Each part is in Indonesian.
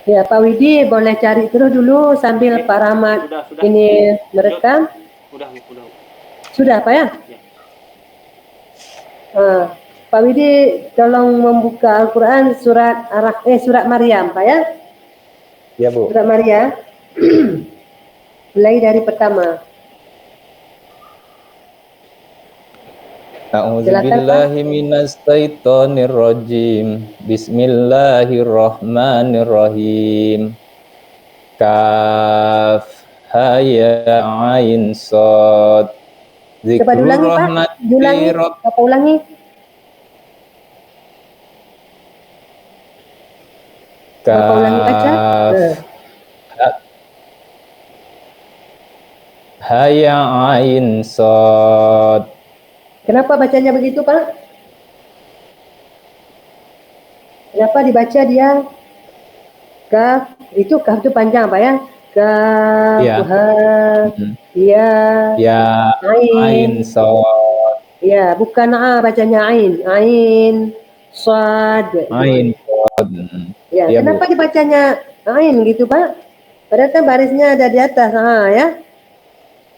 Ya, Pak Widi boleh cari terus dulu sambil Pak Rahmat Sudah. ini merekam. Udah. Sudah, Pak ya? Pak Widi tolong membuka Al-Quran surat Maryam, Pak ya? Ya, Bu. Surat Maryam. Mulai dari pertama. A'udzubillahi minasyaitonirrajim. Bismillahirrahmanirrahim. Kaf ha ya ain shad. Coba diulangi, Pak. Ulangi. Bapak ulangi baca. Ha ya ain shad. Kenapa bacanya begitu, Pak? Kenapa dibaca dia kaf? Itu kaf itu panjang, Pak ya? Kaf, Ya. ya, Ain shad. Ya, bukan a bacanya ain, shad. Ain shad. Ya, kenapa dibacanya ain gitu, Pak? Padahal kan barisnya ada di atas, ya.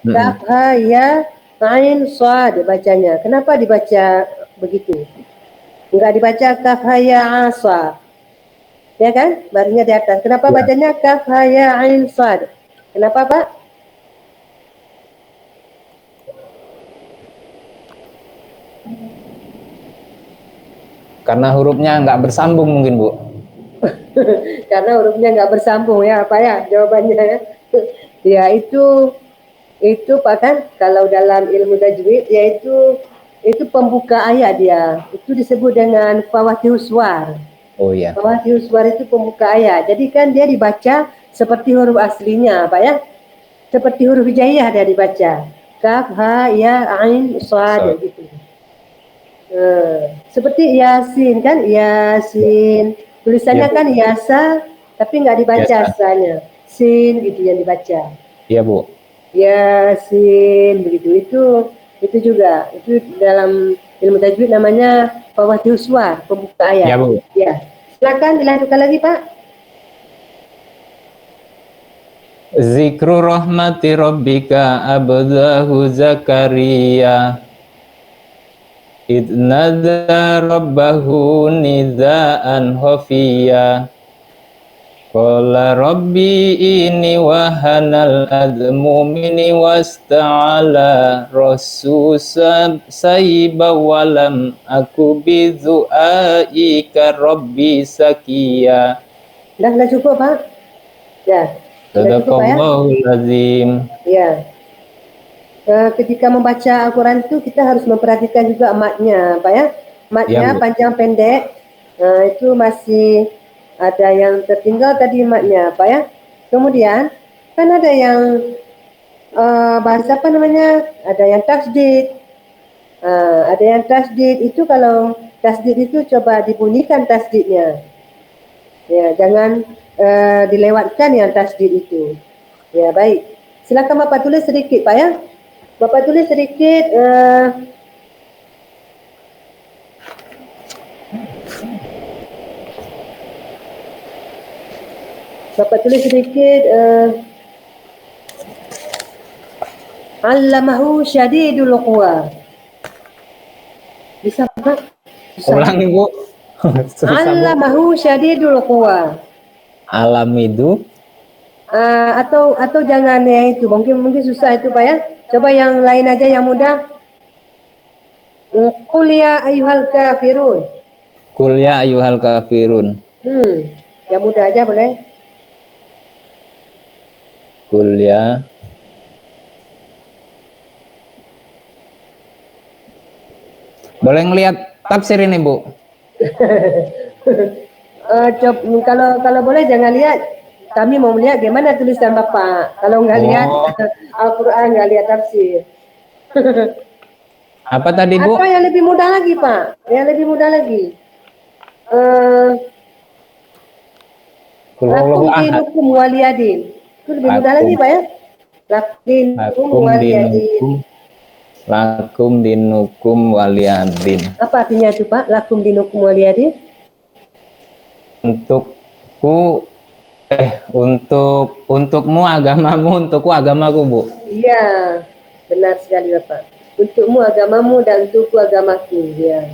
Kaf, ha, ya, ain, shad bacanya. Kenapa dibaca begitu? Enggak dibaca kaf, ha, ya, asa. Ya kan? Barisnya di atas. Kenapa bacanya kaf, ha, ya, ain, shad? Kenapa, Pak? Karena hurufnya nggak bersambung mungkin, Bu. Karena hurufnya nggak bersambung ya, Pak ya? Jawabannya ya. Ya itu Pak kan kalau dalam ilmu tajwid yaitu pembuka ayat dia. Itu disebut dengan fawatihus suwar. Oh iya. Fawatihus suwar itu pembuka ayat. Jadi kan dia dibaca seperti huruf aslinya, Pak ya. Seperti huruf hijaiyah dia dibaca. Kaf, ha, ya, ain, shad gitu. Seperti Yasin kan, Yasin. Tulisannya kan Yasa, tapi nggak dibaca asanya. Sin gitu yang dibaca. Iya, Bu. Yasin begitu. Itu juga. Itu dalam ilmu tajwid namanya fawatihus suwar, pembuka ayat. Ya, Bu. Ya. Silakan dilanjutkan lagi, Pak. Zikru rahmati rabbika abdahu Zakaria idnadza rabbahu nidaan khafiyya qala rabbi inni wahanal admu minni wasta'ala rasusab sayyiba walam aku bidu'aika rabbi sakiya. Dah cukup, Pak? Ya. Sadaqallahul azim. Ya. Ketika membaca Al-Quran itu kita harus memperhatikan juga matnya, Pak ya. Matnya panjang pendek, itu masih ada yang tertinggal tadi matnya, Pak ya. Kemudian kan ada yang bahasa apa namanya? Ada yang tasdid. Ada yang tasdid itu kalau tasdid itu coba dibunyikan tasdidnya. Ya, jangan dilewatkan yang tasdid itu. Ya, baik. Silakan Bapak tulis sedikit, Pak ya. Bapak tulis sedikit Allamahu syadidul quwa. Bisa, Pak? Ulangi, Bu. Allamahu syadidul quwa. Alam itu atau jangan ya itu, mungkin susah itu, Pak ya. Coba yang lain aja yang mudah. Qul ya ayyuhal kafirun. Qul ya ayyuhal kafirun. Yang mudah aja boleh. Qul ya. Boleh ngelihat tafsir ini, Bu? Kalau boleh jangan lihat. Kami mau melihat gimana tulisan Bapak. Kalau nggak lihat Al-Quran, nggak lihat tafsir. Apa tadi, Bu? Atau yang lebih mudah lagi, Pak. Yang lebih mudah lagi. Lakum dinukum waliyadin. Itu lebih mudah lagi, Pak ya. Lakum dinukum waliyadin. Apa artinya itu, Pak? Lakum dinukum waliyadin? Untukku Untukmu agamamu, untukku agamaku, Bu. Iya, benar sekali Bapak. Untukmu agamamu dan untukku agamaku. Ya.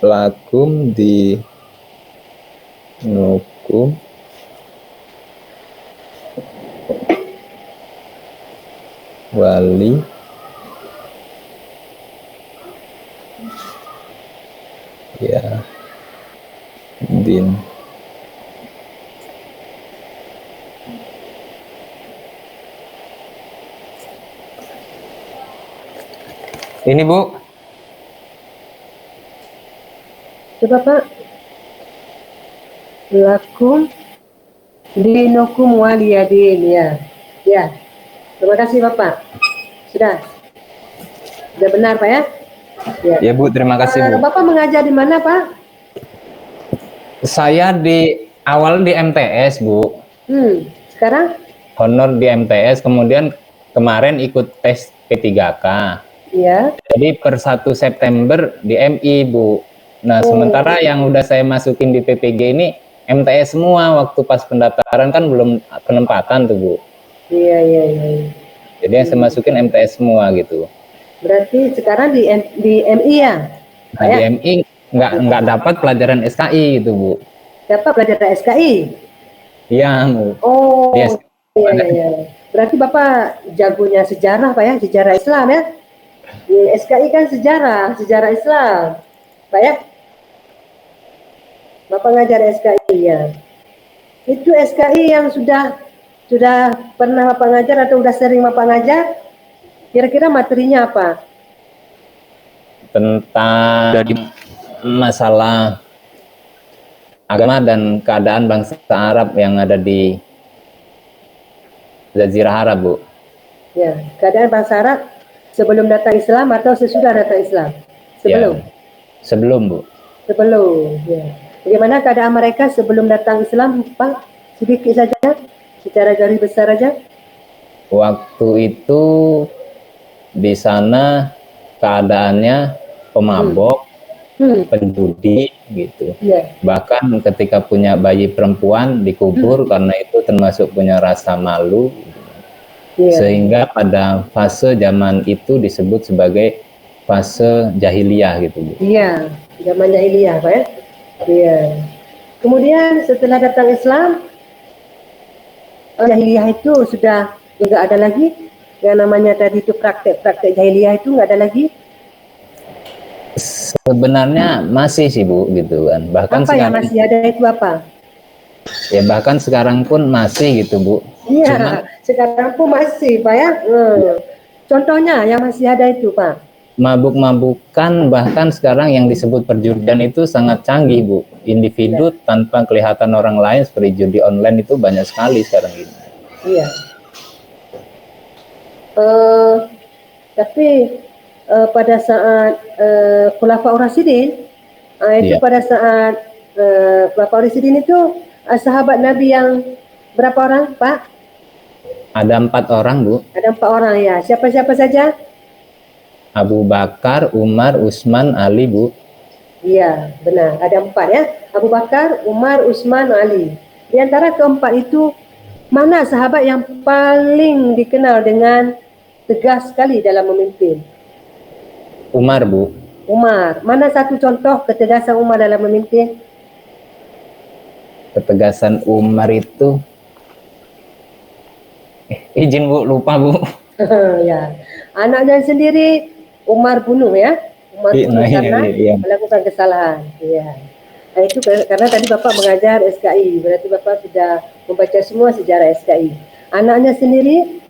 Lakum di nukum wali ya din. Ini Bu. Coba Pak. Lakum dinukum waliyadin. Ya. Ya. Terima kasih Bapak. Sudah benar Pak ya? Ya Bu, terima kasih Bu. Bapak mengajar di mana Pak? Saya di awal di MTS Bu. Sekarang? Honor di MTS, kemudian kemarin ikut tes P3K. Iya. Jadi per 1 September di MI Bu. Nah sementara yang udah saya masukin di PPG ini MTS semua, waktu pas pendaftaran kan belum penempatan tuh Bu. Iya. Jadi yang saya masukin MTS semua gitu. Berarti sekarang di MI ya? Nah, di MI nggak dapat pelajaran SKI gitu Bu. Dapat pelajaran SKI? Iya Bu. Oh Yes. iya. Berarti Bapak jagonya sejarah Pak ya? Sejarah Islam ya? Di SKI kan sejarah Islam Pak ya? Bapak ngajar SKI ya? Itu SKI yang sudah pernah Bapak ngajar atau sudah sering Bapak ngajar? Kira-kira materinya apa? Tentang masalah agama dan keadaan bangsa Arab yang ada di Jazirah Arab Bu. Ya, keadaan bangsa Arab sebelum datang Islam atau sesudah datang Islam? Sebelum? Ya, sebelum Bu. Sebelum, ya. Bagaimana keadaan mereka sebelum datang Islam Pak? Sedikit saja, secara garis besar saja. Waktu itu di sana keadaannya pemabok, penjudi gitu. Yeah. Bahkan ketika punya bayi perempuan dikubur karena itu termasuk punya rasa malu. Yeah. Sehingga pada fase zaman itu disebut sebagai fase jahiliyah gitu Bu. Iya, zaman jahiliyah Pak ya. Iya. Kemudian setelah datang Islam, jahiliyah itu sudah nggak ada lagi. Yang namanya tadi itu praktek jahiliyah itu nggak ada lagi. Sebenarnya masih sih Bu gitu kan. Bahkan apa sekarang, yang masih ada itu apa? Ya bahkan sekarang pun masih gitu Bu. Iya, sekarang pun masih Pak ya. Contohnya yang masih ada itu Pak. Mabuk-mabukan, bahkan sekarang yang disebut perjudian itu sangat canggih Bu. Individu tanpa kelihatan orang lain seperti judi online itu banyak sekali sekarang ini. Iya. Tapi pada saat Khulafaur Rasyidin, itu pada saat Khulafaur Rasyidin itu sahabat Nabi yang berapa orang Pak? Ada 4 orang Bu. Ada 4 orang ya. Siapa-siapa saja? Abu Bakar, Umar, Utsman, Ali Bu. Iya benar. Ada 4 ya. Abu Bakar, Umar, Utsman, Ali. Di antara keempat itu mana sahabat yang paling dikenal dengan tegas sekali dalam memimpin? Umar Bu. Umar. Mana satu contoh ketegasan Umar dalam memimpin? Ketegasan Umar itu izin Bu, lupa Bu. Ya. Anaknya sendiri Umar bunuh ya. Umar bunuh karena melakukan kesalahan. Ya. Nah, itu karena tadi Bapak mengajar SKI, berarti Bapak sudah membaca semua sejarah SKI. Anaknya sendiri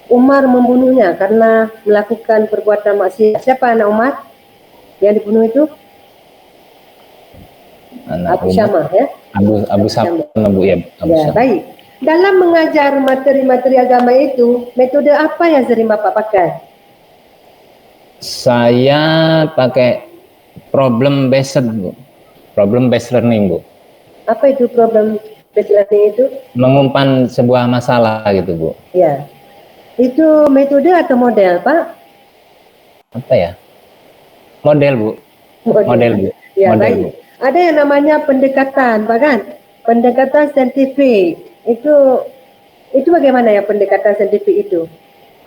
Umar membunuhnya karena melakukan perbuatan maksiat. Siapa anak Umar yang dibunuh itu? Abu Syamah ya. Abu Syamah Bu ya. Ya, baik. Dalam mengajar materi-materi agama itu, metode apa yang sering Bapak pakai? Saya pakai problem based Bu. Problem based learning Bu. Apa itu problem Face learning itu? Mengumpan sebuah masalah gitu, Bu. Ya. Itu metode atau model, Pak? Apa ya? Model, Bu. Model, Bu. Ya, Model, baik. Bu. Ada yang namanya pendekatan, Pak kan? Pendekatan saintifik. Itu bagaimana ya pendekatan saintifik itu?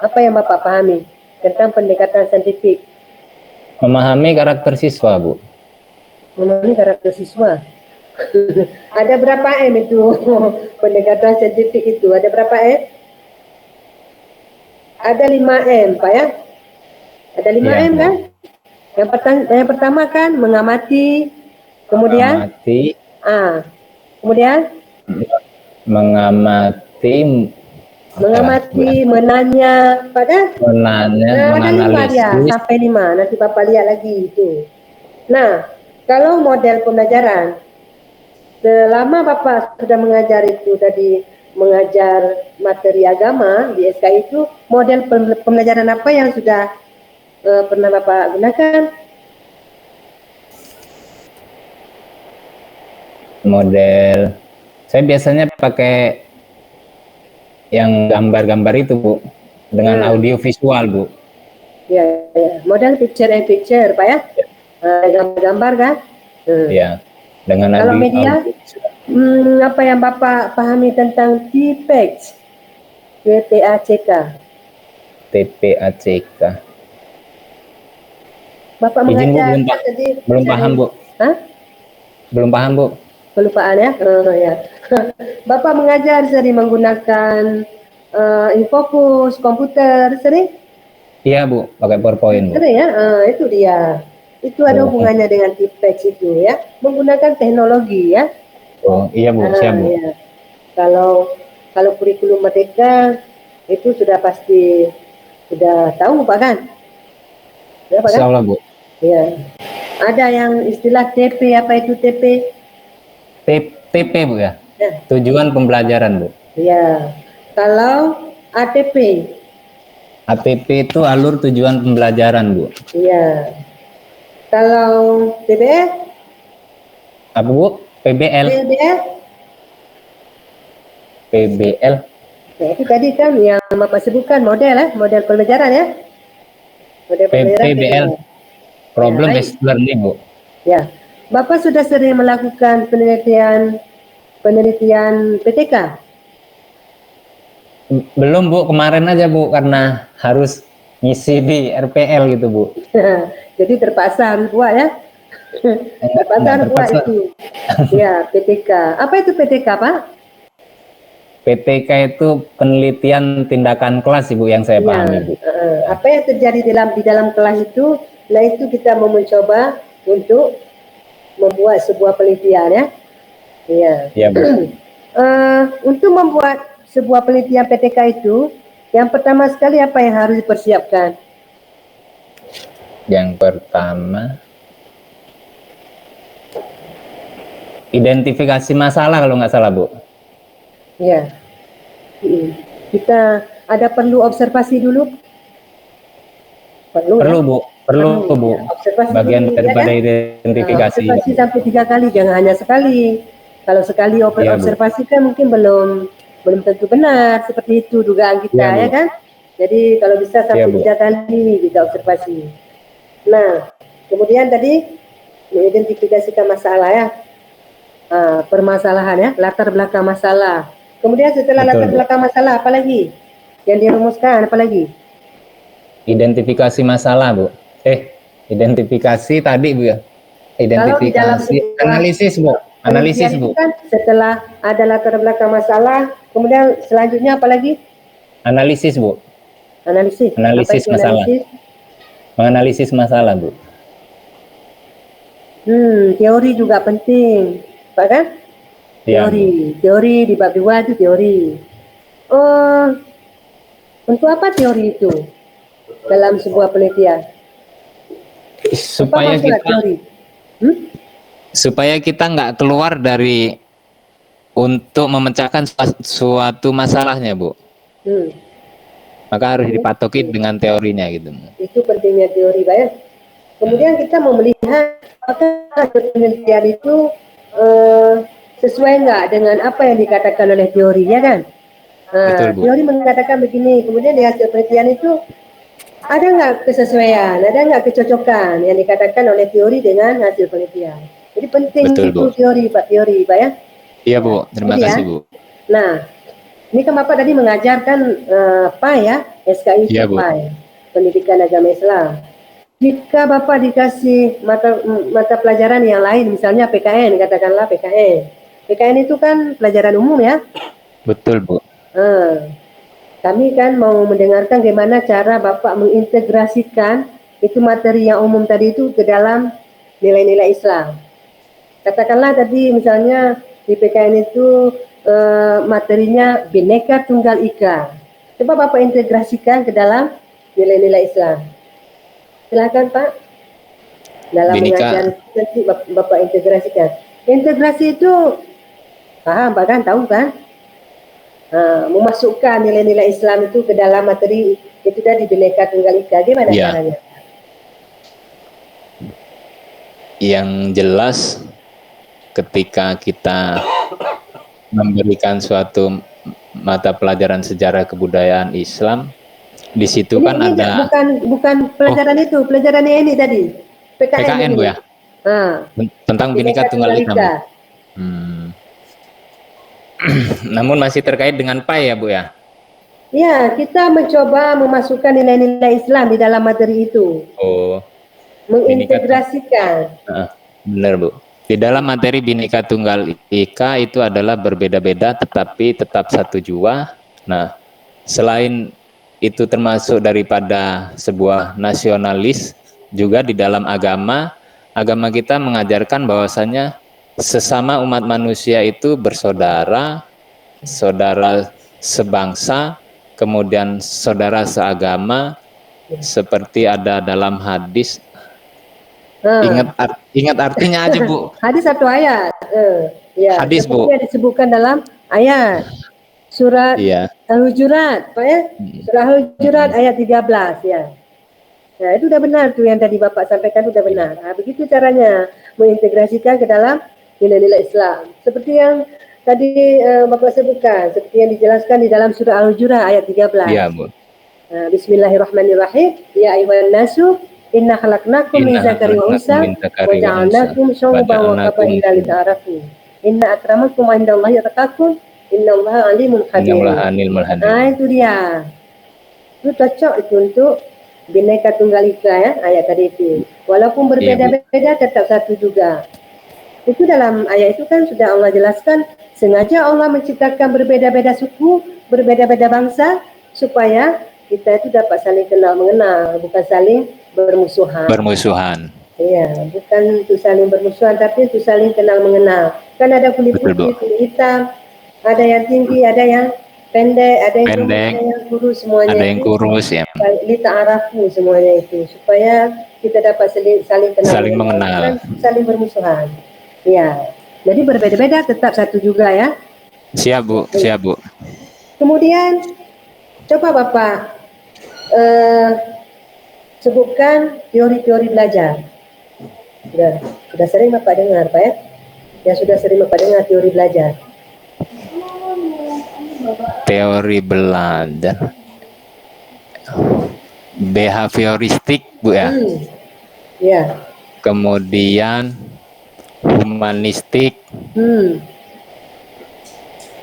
Apa yang Bapak pahami tentang pendekatan saintifik? Memahami karakter siswa, Bu. Memahami karakter siswa. Ada berapa M itu pendekatan saintifik itu? Ada berapa M? Ada 5 M, Pak ya? Ada 5 M kan? Yang pertama kan mengamati, kemudian kemudian mengamati, menanya, Pak kan? menanya, menganalisis. Sampai 5. Nanti Bapak lihat lagi itu. Nah, kalau model pembelajaran, selama Bapak sudah mengajar itu tadi, mengajar materi agama di SK itu, model pembelajaran apa yang sudah pernah Bapak gunakan? Model, saya biasanya pakai yang gambar-gambar itu, Bu, dengan audio visual, Bu. Ya, model picture and picture, Pak ya? Gambar-gambar kan? Ya, dengan kalau media, apa yang Bapak pahami tentang TPACK? TPACK. TPACK. Bapak izin, mengajar Bu, belum paham, Bu. Hah? Belum paham, Bu. Kelupaan ya? Ya. Bapak mengajar sering menggunakan Infocus, komputer, sering? Iya, Bu, pakai PowerPoint, Bu. Sering ya? Itu dia. Itu ada hubungannya dengan TPACK itu ya, menggunakan teknologi ya. Oh iya, Bu, siap, Bu. Ya. Kalau kurikulum Merdeka itu sudah pasti sudah tahu, Pak kan? Ya, Pak, kan? Insya Allah, Bu. Ya. Ada yang istilah TP, apa itu TP? TP, Bu ya? Tujuan pembelajaran, Bu. Ya. Kalau ATP? ATP itu alur tujuan pembelajaran, Bu. Iya. Kalau PBL? Apa, Bu? PBL? PBL? Ya, itu tadi kan yang Bapak sebutkan model ya, model pembelajaran ya. Model pembelajaran PBL. Problem based learning, Bu. Ya. Bapak sudah sering melakukan penelitian PTK? Belum, Bu, kemarin aja, Bu, karena harus ngisi di RPL gitu, Bu. Jadi terpaksa harus buat ya. Terpaksa harus buat itu. Ya, PTK. Apa itu PTK, Pak? PTK itu penelitian tindakan kelas, Ibu, yang saya pahami, Bu. Apa yang terjadi di dalam kelas itu, nah itu kita mau mencoba untuk membuat sebuah penelitian ya. Iya. Iya, Bu. Untuk membuat sebuah penelitian PTK itu, yang pertama sekali apa yang harus dipersiapkan? Yang pertama, identifikasi masalah kalau nggak salah, Bu. Ya. Kita ada perlu observasi dulu? Perlu, ya? Bu. Perlu, Bu. Observasi bagian dulu, daripada ya, identifikasi. Observasi sampai 3 kali, jangan hanya sekali. Kalau sekali observasi kan mungkin belum tentu benar, seperti itu dugaan kita ya kan. Jadi kalau bisa sampai 3 kali kita observasi. Nah, kemudian tadi mengidentifikasikan masalah ya, permasalahan ya, latar belakang masalah. Kemudian setelah latar belakang masalah, apa lagi yang dirumuskan? Apa lagi? Identifikasi masalah, Bu. Identifikasi tadi, Bu ya. Identifikasi, analisis, Bu. Analisis, Bu. Kan setelah ada latar belakang masalah, kemudian selanjutnya apa lagi? Analisis, Bu. Analisis. Analisis masalah. Menganalisis masalah, Bu. Teori juga penting, Pak kan? Teori di bab 2 itu teori. Untuk apa teori itu dalam sebuah penelitian? Supaya kita nggak keluar dari untuk memecahkan suatu masalahnya, Bu. Maka harus dipatoki dengan teorinya gitu. Itu pentingnya teori, Pak ya. Kemudian kita mau melihat apakah penelitian itu sesuai nggak dengan apa yang dikatakan oleh teori, ya kan? Betul, Bu. Teori mengatakan begini, kemudian di hasil penelitian itu ada nggak kesesuaian, ada nggak kecocokan yang dikatakan oleh teori dengan hasil penelitian. Jadi penting Betul, itu Bu. teori Pak ya. Iya, Bu. Terima Kemudian, kasih, Bu. nah, ini kan Bapak tadi mengajarkan PAI ya, SKI Iya, itu Bu. PAI, Pendidikan Agama Islam. Jika Bapak dikasih mata pelajaran yang lain, misalnya PKN, katakanlah PKN. PKN itu kan pelajaran umum ya. Betul, Bu. Kami kan mau mendengarkan bagaimana cara Bapak mengintegrasikan itu materi yang umum tadi itu ke dalam nilai-nilai Islam. Katakanlah tadi misalnya di PKN itu materinya Bhinneka Tunggal Ika. Coba Bapak integrasikan ke dalam nilai-nilai Islam. Silakan Pak. Dalam mengajar nanti Bapak integrasikan. Integrasi itu paham Pak kan, tahu kan? Memasukkan nilai-nilai Islam itu ke dalam materi itu tadi Bhinneka Tunggal Ika. Gimana caranya? Yang jelas ketika kita memberikan suatu mata pelajaran sejarah kebudayaan Islam, di situ kan ada bukan pelajaran itu, pelajarannya ini tadi. PKN Bu ya? Tentang Bhinneka Tunggal Ika. Namun masih terkait dengan PAI ya Bu ya? Ya, kita mencoba memasukkan nilai-nilai Islam di dalam materi itu. Mengintegrasikan. Benar Bu. Di dalam materi Bhinneka Tunggal Ika itu adalah berbeda-beda tetapi tetap satu jua. Nah, selain itu termasuk daripada sebuah nasionalis, juga di dalam agama kita mengajarkan bahwasanya sesama umat manusia itu bersaudara, saudara sebangsa, kemudian saudara seagama, seperti ada dalam hadis. Ingat artinya aja Bu. Hadis satu ayat. Ya, hadis Bu. Yang disebutkan dalam ayat surat Al-Hujurat, Pak ya? Surah Al-Hujurat ayat 13 ya. Nah, itu udah benar tuh yang tadi Bapak sampaikan, udah benar. Nah, begitu caranya mengintegrasikan ke dalam nilai-nilai Islam. Seperti yang tadi Bapak sebutkan, seperti yang dijelaskan di dalam surah Al-Hujurat ayat 13. Iya, Bu. Bismillahirrahmanirrahim. Ya ayyuhan nasu inna khalaqnakum min dzakari wa unsa wa ja'alnakum syu'uban wa qabaila lita'arafu. Inna akramakum 'indallahi atqakum. Innallaha alimun khabir. Nah, itu dia. Itu cocok itu untuk Bhinneka Tunggal Ika ya, ayat tadi itu. Walaupun berbeda-beda tetap satu juga. Itu dalam ayat itu kan sudah Allah jelaskan, sengaja Allah menciptakan berbeda-beda suku, berbeda-beda bangsa supaya kita itu dapat saling kenal mengenal, bukan saling bermusuhan. Iya, bukan untuk saling bermusuhan tapi untuk saling kenal mengenal. Kan ada kulit putih, kulit hitam, ada yang tinggi, ada yang pendek, ada yang kurus, semuanya. Ada yang kurus ya. Lita'arafu semuanya itu supaya kita dapat saling kenal, saling mengenal, saling bermusuhan. Ya, jadi berbeda-beda tetap satu juga ya. Siap Bu, siap Bu. Kemudian coba Bapak sebutkan teori-teori belajar. Sudah sering Bapak dengar Pak ya? Ya sudah sering Bapak dengar teori belajar. Teori belajar, behavioristik Bu ya. Ya. Kemudian humanistik.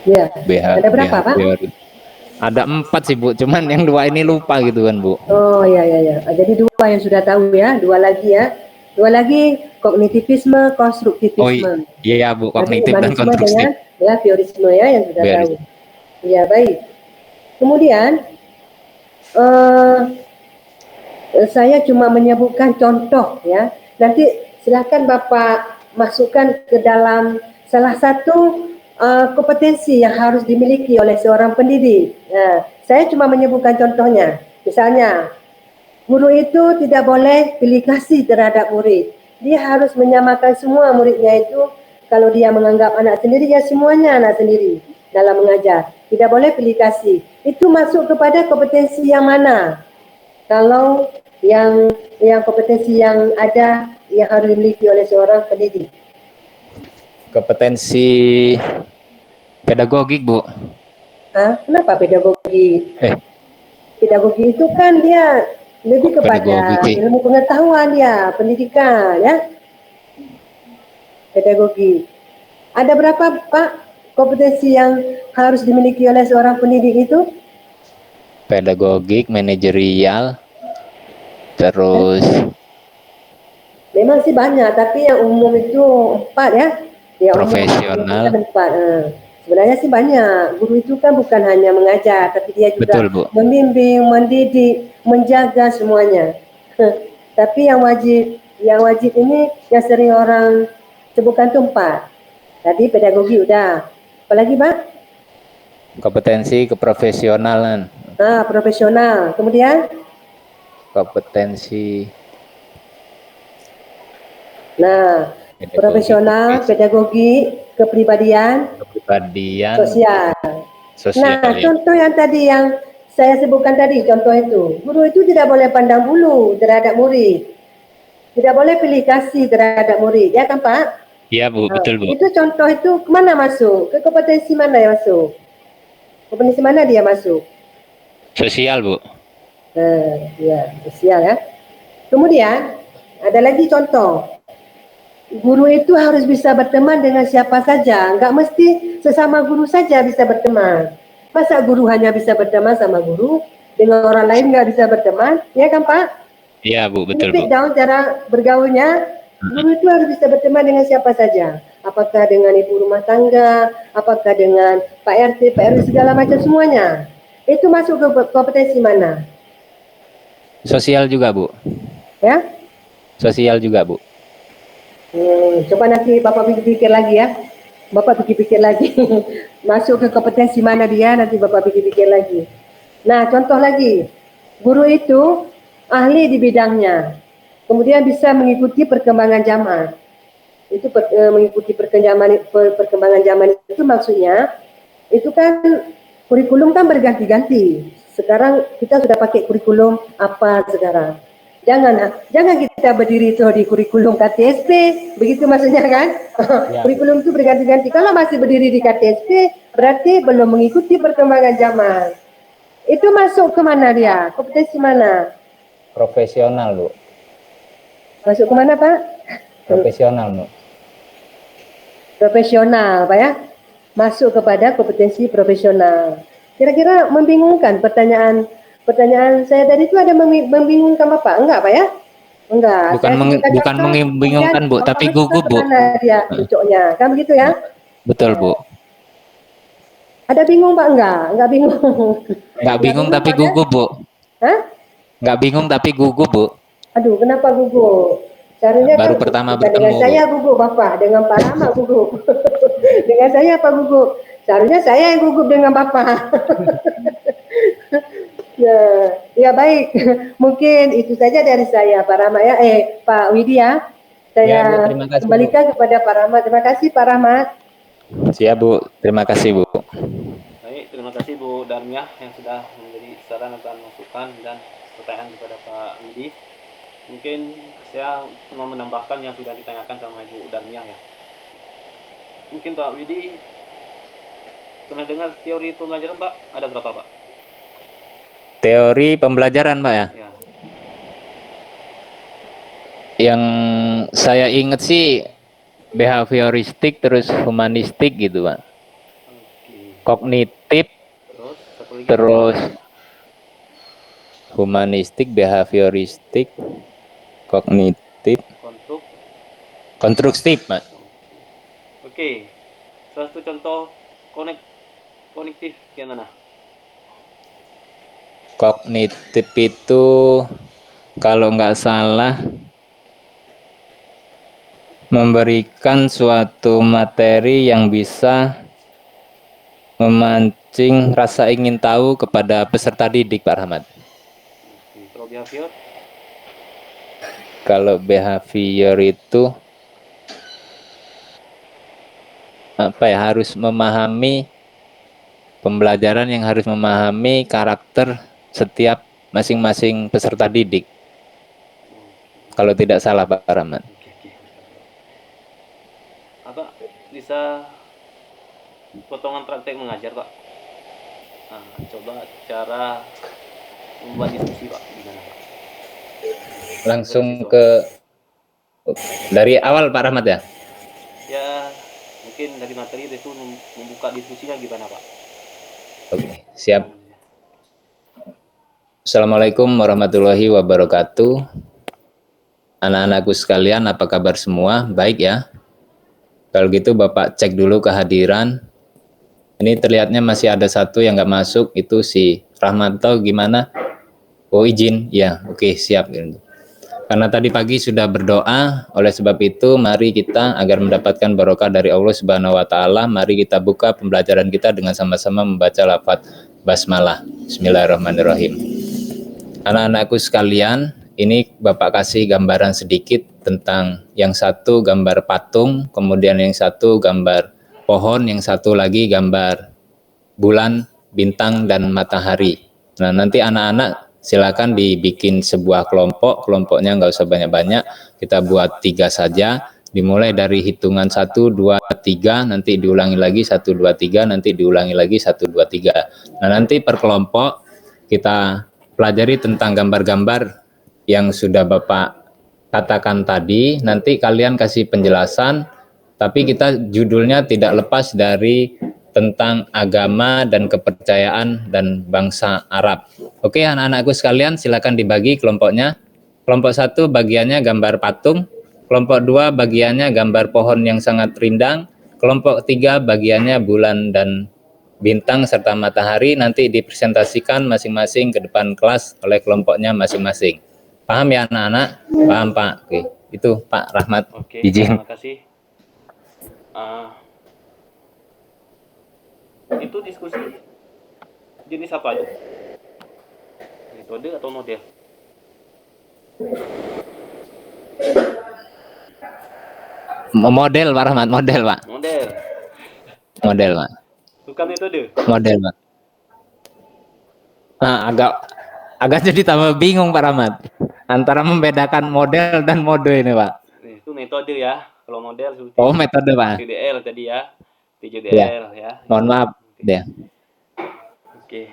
Ya. Ada berapa Pak? Ada 4 sih Bu, cuman yang 2 ini lupa gitu kan Bu. Oh ya. Jadi 2 yang sudah tahu ya, 2 lagi ya. 2 lagi kognitivisme, konstruktivisme. Oh iya Bu, kognitif dan konstruktif. Behaviorisme ya yang sudah tahu. Ya baik. Kemudian saya cuma menyebutkan contoh ya. Nanti silakan Bapak masukkan ke dalam salah satu kompetensi yang harus dimiliki oleh seorang pendidik. Saya cuma menyebutkan contohnya. Misalnya, guru itu tidak boleh pilih kasih terhadap murid. Dia harus menyamakan semua muridnya itu. Kalau dia menganggap anak sendiri, ya semuanya anak sendiri dalam mengajar. Tidak boleh pilih kasih. Itu masuk kepada kompetensi yang mana? Kalau yang kompetensi yang ada yang harus dimiliki oleh seorang pendidik. Kompetensi pedagogik, Bu. Kenapa pedagogi? Eh, Pedagogi itu kan dia lebih kepada pedagogi. ilmu pengetahuan dia, pendidikan ya. Pedagogi. Ada berapa Pak kompetensi yang harus dimiliki oleh seorang pendidik itu? Pedagogik, manajerial, terus Memang sih banyak, tapi yang umum itu 4 ya. Yang profesional. umum 4. Sebenarnya sih banyak. Guru itu kan bukan hanya mengajar, tapi dia juga Betul, Bu. membimbing, mendidik, menjaga semuanya. Tapi yang wajib ini yang sering orang sebutkan itu 4. Tadi pedagogi udah. Apalagi Pak? Kompetensi keprofesionalan. Profesional. Kemudian? Kompetensi profesional, pedagogi, kepribadian, sosial. Contoh yang tadi yang saya sebutkan tadi, contoh itu. Guru itu tidak boleh pandang bulu terhadap murid. Tidak boleh pilih kasih terhadap murid. Ya kan Pak? Iya Bu, betul Bu. Itu contoh itu kemana masuk? Ke kompetensi mana yang masuk? Kompetensi mana dia masuk? Sosial Bu. Ya, sosial ya. Kemudian ada lagi contoh. Guru itu harus bisa berteman dengan siapa saja, nggak mesti sesama guru saja bisa berteman. Masa guru hanya bisa berteman sama guru, dengan orang lain nggak bisa berteman, ya kan Pak? Iya Bu, betul Bu. Down cara bergaulnya, guru itu harus bisa berteman dengan siapa saja. Apakah dengan ibu rumah tangga, apakah dengan Pak RT, Pak RW, segala macam semuanya. Itu masuk ke kompetensi mana? Sosial juga Bu. Ya? Sosial juga Bu. Coba nanti Bapak pikir-pikir lagi ya. Bapak pikir-pikir lagi. Masuk ke kompetensi mana dia, nanti Bapak pikir-pikir lagi. Nah, contoh lagi. Guru itu ahli di bidangnya. Kemudian bisa mengikuti perkembangan zaman. Itu mengikuti perkembangan zaman itu maksudnya, itu kan kurikulum kan berganti-ganti. Sekarang kita sudah pakai kurikulum apa sekarang. Jangan kita berdiri itu di kurikulum KTSP, begitu maksudnya kan? Ya. Kurikulum itu berganti-ganti. Kalau masih berdiri di KTSP, berarti belum mengikuti perkembangan zaman. Itu masuk ke mana dia? Kompetensi mana? Profesional Bu. Masuk ke mana Pak? Profesional Bu. Profesional Pak ya? Masuk kepada kompetensi profesional. Kira-kira membingungkan pertanyaan saya tadi itu ada membingungkan Bapak? Enggak Pak ya? Enggak. Bukan membingungkan Bu, tapi gugup Bu. Dia cocoknya, kan begitu ya? Betul Bu. Ada bingung Pak? Enggak bingung. Enggak bingung tapi gugup Bu. Hah? Enggak bingung tapi gugup Bu. Aduh, kenapa gugup? Seharusnya baru kan pertama bertemu dengan saya gugup Bapak, dengan Pak Rama gugup. Dengan saya apa gugup? Seharusnya saya yang gugup dengan Bapak. Ya baik. Mungkin itu saja dari saya Pak Rama ya. Pak Widya. Saya kembalikan kepada Pak Rahmat. Terima kasih Pak Rahmat. Siap Bu, terima kasih Bu. Baik, terima kasih Bu Darmiah yang sudah menjadi saran dan masukan dan pertanyaan kepada Pak Widi. Mungkin saya mau menambahkan yang sudah ditanyakan sama Ibu Darmiah ya. Mungkin Pak Widi pernah dengar teori pembelajaran Pak? Ada berapa Pak? Teori pembelajaran Pak ya? Ya. Yang saya ingat sih behavioristik terus humanistik gitu Pak. Kognitif terus humanistik, behavioristik, kognitif, konstruktif Pak. Oke. Salah satu contoh kognitif gimana? Kognitif itu kalau nggak salah memberikan suatu materi yang bisa memancing rasa ingin tahu kepada peserta didik Pak Rahmat. Kalau behavior? Kalau behavior itu apa ya, harus memahami pembelajaran yang harus memahami karakter setiap masing-masing peserta didik. Kalau tidak salah Pak Rahmat. Apa bisa potongan praktek mengajar Pak. Nah, coba cara membuat diskusi Pak, gimana Pak? Langsung ke dari awal Pak Rahmat ya? Ya, mungkin dari materi itu membuka diskusinya gimana Pak? Oke, siap. Assalamualaikum warahmatullahi wabarakatuh. Anak-anakku sekalian, apa kabar semua? Baik ya? Kalau gitu Bapak cek dulu kehadiran. Ini terlihatnya masih ada satu yang nggak masuk, itu si Rahmanto gimana? Oh izin, ya oke siap. Karena tadi pagi sudah berdoa, oleh sebab itu mari kita agar mendapatkan barokah dari Allah Subhanahu wa taala, mari kita buka pembelajaran kita dengan sama-sama membaca lafaz basmalah. Bismillahirrahmanirrahim. Anak-anakku sekalian, ini Bapak kasih gambaran sedikit tentang yang satu gambar patung, kemudian yang satu gambar pohon, yang satu lagi gambar bulan, bintang, dan matahari. Nah, nanti anak-anak silakan dibikin sebuah kelompok, kelompoknya nggak usah banyak-banyak, kita buat 3 saja, dimulai dari hitungan 1, 2, 3, nanti diulangi lagi 1, 2, 3, nanti diulangi lagi 1, 2, 3. Nah, nanti per kelompok kita pelajari tentang gambar-gambar yang sudah Bapak katakan tadi, nanti kalian kasih penjelasan, tapi kita judulnya tidak lepas dari tentang agama dan kepercayaan dan bangsa Arab. Oke, anak-anakku sekalian, silakan dibagi kelompoknya. Kelompok 1 bagiannya gambar patung, kelompok 2 bagiannya gambar pohon yang sangat rindang, kelompok 3 bagiannya bulan dan bintang serta matahari. Nanti dipresentasikan masing-masing ke depan kelas oleh kelompoknya masing-masing. Paham ya anak-anak? Paham Pak? Oke, itu Pak Rahmat. Oke, izin. terima kasih. Itu diskusi jenis apa aja? Metode atau model? Model Pak Rahmat, model Pak. Model. Model Pak. Bukan metode. Model Pak. Nah, agak jadi tambah bingung Pak Rahmat antara membedakan model dan mode ini Pak. Itu metode ya. Kalau model seperti Oh, metode Pak. PJDL tadi ya. PJDL ya. Mohon maaf ya. Oke.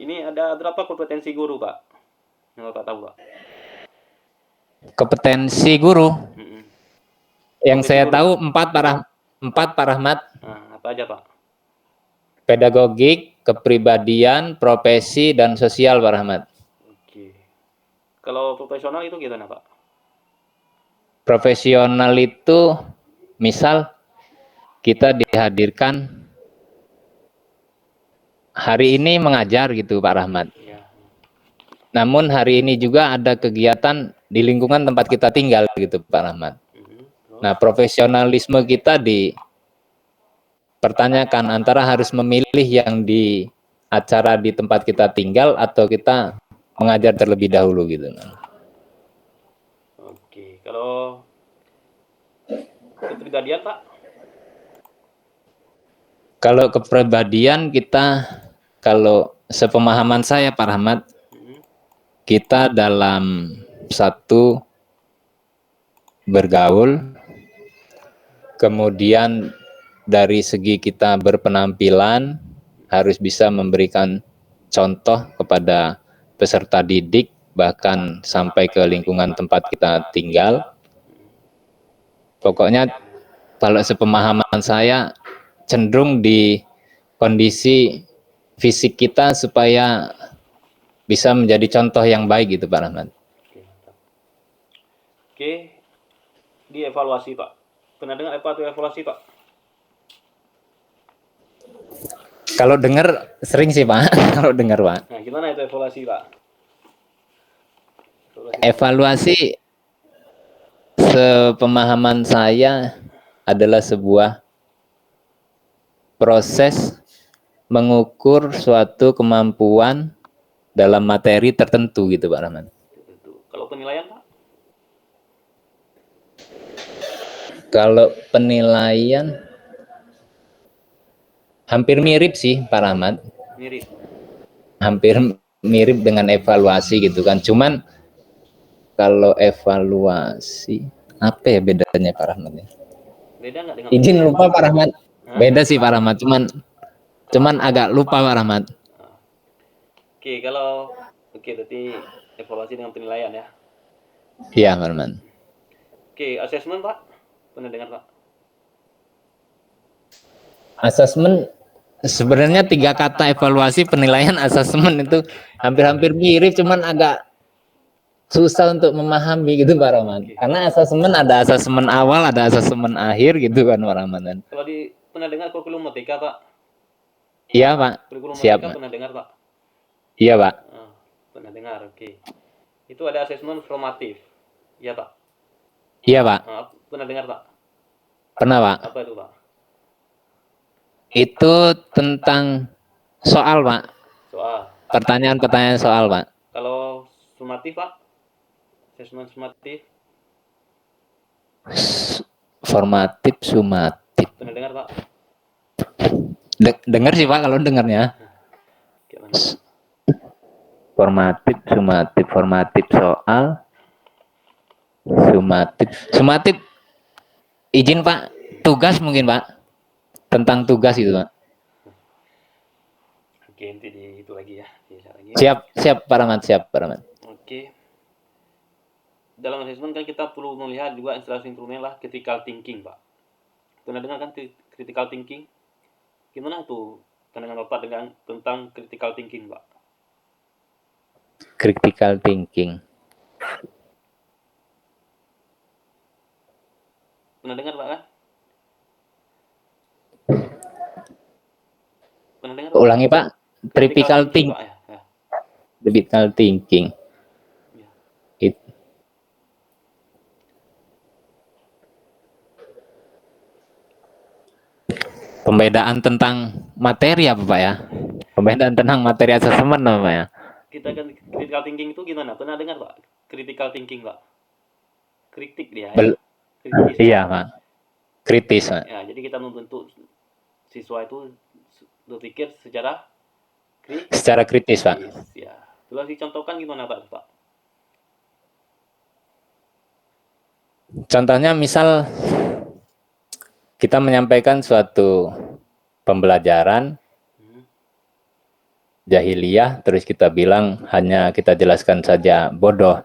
Ini ada berapa kompetensi guru Pak? Yang Bapak tahu Pak? Kompetensi guru. Yang saya guru. tahu 4 Pak Rahmat. Nah, apa aja Pak? Pedagogik, kepribadian, profesi, dan sosial Pak Rahmat. Oke. Kalau profesional itu gimana Pak? Profesional itu misal kita dihadirkan hari ini mengajar gitu Pak Rahmat. Ya. Namun hari ini juga ada kegiatan di lingkungan tempat kita tinggal gitu Pak Rahmat. Nah, profesionalisme kita dipertanyakan antara harus memilih yang di acara di tempat kita tinggal atau kita mengajar terlebih dahulu gitu. Oke, kalau kepribadian Pak? Kalau kepribadian kita, kalau sepemahaman saya Pak Rahmat, kita dalam satu bergaul, kemudian dari segi kita berpenampilan harus bisa memberikan contoh kepada peserta didik, bahkan sampai ke lingkungan tempat kita tinggal. Pokoknya kalau sepemahaman saya cenderung di kondisi fisik kita supaya bisa menjadi contoh yang baik gitu Pak Rahmat. Oke, dievaluasi Pak. Pernah dengar apa itu evaluasi Pak? Kalau dengar sering sih Pak, kalau dengar Pak. Nah, gimana itu evaluasi Pak? Evaluasi sepemahaman saya adalah sebuah proses mengukur suatu kemampuan dalam materi tertentu gitu Pak Rahman. Kalau penilaian Pak? Kalau penilaian hampir mirip sih Pak Rahmat. Mirip. Hampir mirip dengan evaluasi gitu kan. Cuman kalau evaluasi apa ya bedanya Pak Rahmat? Beda nggak dengan Izin lupa Pak Rahmat. Hah? Beda sih Pak Rahmat, cuman agak lupa Pak Rahmat. Oke, berarti evaluasi dengan penilaian ya. Iya Pak Rahmat. Oke, asesmen Pak, pernah dengar Pak? Asesmen sebenarnya 3 kata evaluasi, penilaian, asesmen itu hampir-hampir mirip, cuman agak susah untuk memahami gitu Pak Rahmat. Karena asesmen ada asesmen awal, ada asesmen akhir gitu kan Pak Rahmat. Kalau pernah dengar kurikulum merdeka Pak? Iya Pak. Kurikulum Siap merdeka Pak. pernah dengar Pak? Iya Pak. Pernah dengar, oke. Itu ada asesmen formatif, ya Pak? Iya Pak. Pernah dengar Pak? Pernah Pak. Apa itu Pak? Itu tentang soal Pak. Soal. Pertanyaan-pertanyaan soal Pak. Kalau sumatif Pak? Asesmen sumatif? Formatif, sumatif. Pernah dengar Pak? Dengar sih Pak kalau dengarnya. Formatif, sumatif, soal, sumatif. Izin Pak, tugas mungkin Pak, tentang tugas itu Pak. Oke, nanti itu lagi ya. Siap Pak Rahmat, siap Pak Rahmat. Oke. Dalam asesmen kan kita perlu melihat juga instalasi instrumen lah critical thinking Pak. Pernah dengar kan critical thinking? Gimana tuh pandangan Bapak tentang critical thinking Pak? Critical thinking. Pernah dengar Pak kan? Pernah dengar? Ulangi Pak. Critical thinking. Pak, ya. Critical thinking. Ya. Pembedaan tentang materi apa Pak ya? Pembedaan tentang materi asesmen apa ya? Kita kan critical thinking itu gimana? Pernah dengar Pak? Critical thinking Pak? Kritik dia ya? Kritis, iya Pak. Kritis Pak. Ya, jadi kita membentuk siswa itu berpikir secara kritis Pak. Ya. Coba dicontohkan gimana Pak? Contohnya misal kita menyampaikan suatu pembelajaran jahiliyah, terus kita bilang hanya kita jelaskan saja bodoh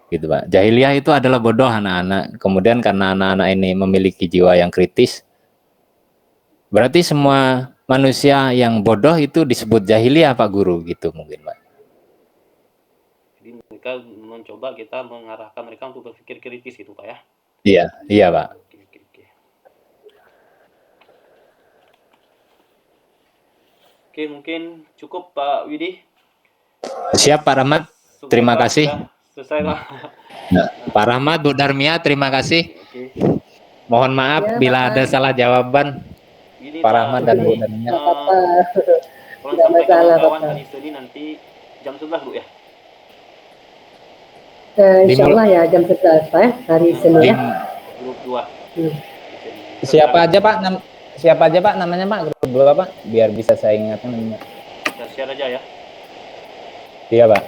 gitu Pak. Jahiliyah itu adalah bodoh anak-anak. Kemudian karena anak-anak ini memiliki jiwa yang kritis, berarti semua manusia yang bodoh itu disebut jahiliyah Pak Guru gitu mungkin Pak. Jadi mereka mencoba kita mengarahkan mereka untuk berpikir kritis gitu Pak ya. Iya Pak. Oke, mungkin cukup Pak Widi. Siap Pak Rahmat. Terima kasih. Selesai Pak. Nah, Pak Rahmat, Bu Darmia, terima kasih. Oke. Mohon maaf ya, bila ada salah jawaban. Gini, Pak Rahmat dan Bu Darmia. Kalau sampai kawan-kawan hari Senin nanti jam 11 Bu ya? Insya Allah ya jam 11 Pak ya, hari Senin ya. Grup 2. Siapa aja Pak namanya Pak, grup 2 Pak, biar bisa saya ingatkan namanya. Kita share aja ya. Iya Pak.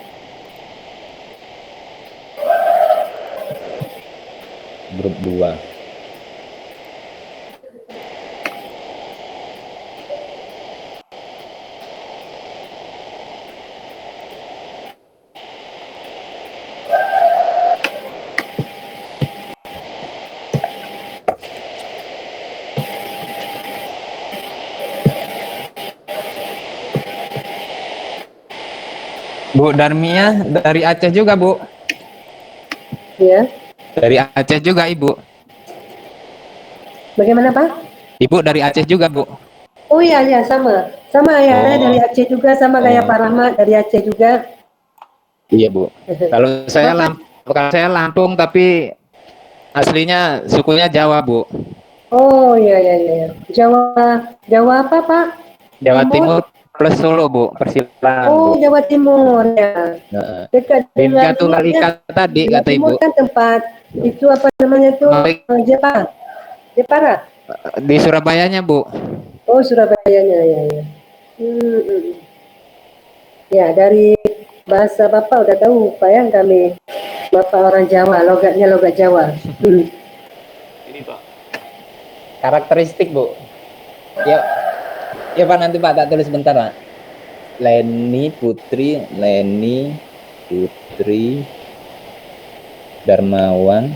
Grup 2. Bu Darmia dari Aceh juga Bu. Ya. Dari Aceh juga Ibu. Bagaimana Pak? Ibu dari Aceh juga Bu. Oh iya sama ya dari Aceh juga, sama kayak Pak Rahmat dari Aceh juga. Iya Bu. Kalau saya Lampung tapi aslinya sukunya Jawa Bu. Oh iya. Jawa apa Pak? Jawa Timur plus Solo Bu, persilakan Bu. Jawa Timur ya. Dekat dengan Tunggal Ika tadi kata Ibu. Kan tempat itu apa namanya tuh? Jepara. Di Surabayanya Bu. Oh Surabayanya ya. Ya dari bahasa Bapak udah tahu Pak ya, kami Bapak orang Jawa, logatnya logat Jawa. Ini Pak. karakteristik Bu. Ya, ya Pak, nanti Pak tak tulis sebentar Pak. Leni Putri Darmawan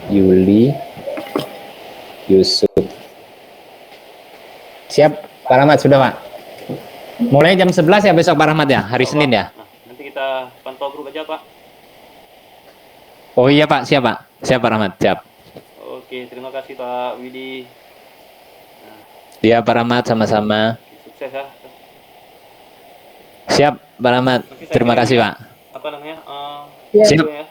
Yuli Yusuf. Siap Pak Rahmat, sudah Pak. Mulai jam 11 ya besok Pak Rahmat ya, hari Senin ya. Nah, nanti kita pantau grup aja Pak. Oh iya Pak, siap Pak. Siap Pak Rahmat, siap. Oke, terima kasih Pak Widi. Iya Pak Rahmat, sama-sama. Sukses ya. Siap Pak Rahmat, Nanti saya terima kirim kasih ya. Pak. Apa namanya? Iya. Siap. Ya.